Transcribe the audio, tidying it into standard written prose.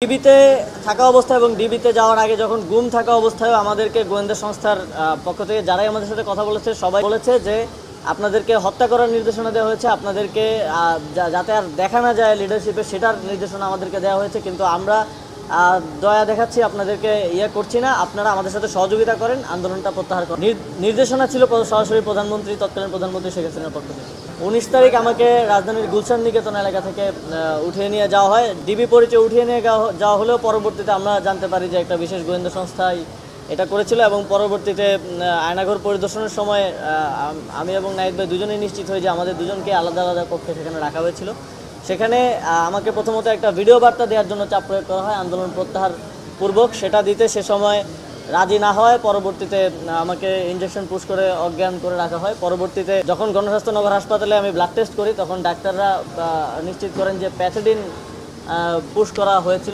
ডিবিতে থাকা অবস্থায় এবং ডিবিতে যাওয়ার আগে যখন গুম থাকা অবস্থায় আমাদেরকে গোয়েন্দা সংস্থার পক্ষ থেকে যারাই আমাদের সাথে কথা বলেছে সবাই বলেছে যে আপনাদেরকে হত্যা করার নির্দেশনা দেওয়া হয়েছে, আপনাদেরকে যাতে আর দেখা না যায় লিডারশিপে সেটার নির্দেশনা আমাদেরকে দেওয়া হয়েছে। কিন্তু আমরা দয়া দেখাচ্ছি, আপনাদেরকে করছি না, আপনারা আমাদের সাথে সহযোগিতা করেন, আন্দোলনটা প্রত্যাহার করেন। নির্দেশনা ছিল সরাসরি প্রধানমন্ত্রী, তৎকালীন প্রধানমন্ত্রী শেখ হাসিনার পক্ষ থেকে। 19 তারিখ আমাকে রাজধানীর গুলশান নিকেতন এলাকা থেকে উঠিয়ে নিয়ে যাওয়া হয়। ডিবি পরিচয় উঠিয়ে নিয়ে যাওয়া হলেও পরবর্তীতে আমরা জানতে পারি যে একটা বিশেষ গোয়েন্দা সংস্থায় এটা করেছিল এবং পরবর্তীতে আয়নাঘর পরিদর্শনের সময় আমি এবং নাহিদ ভাই দুজনেই নিশ্চিত হই যে আমাদের দুজনকে আলাদা আলাদা কক্ষে সেখানে রাখা হয়েছিল। সেখানে আমাকে প্রথমত একটা ভিডিও বার্তা দেওয়ার জন্য চাপ প্রয়োগ করা হয় আন্দোলন প্রত্যাহার পূর্বক। সেটা দিতে সে সময় রাজি না হয় পরবর্তীতে আমাকে ইনজেকশন পুশ করে অজ্ঞান করে রাখা হয়। পরবর্তীতে যখন গণস্বাস্থ্য নগর হাসপাতালে আমি ব্লাড টেস্ট করি তখন ডাক্তাররা নিশ্চিত করেন যে প্যাথোডিন পুশ করা হয়েছিল।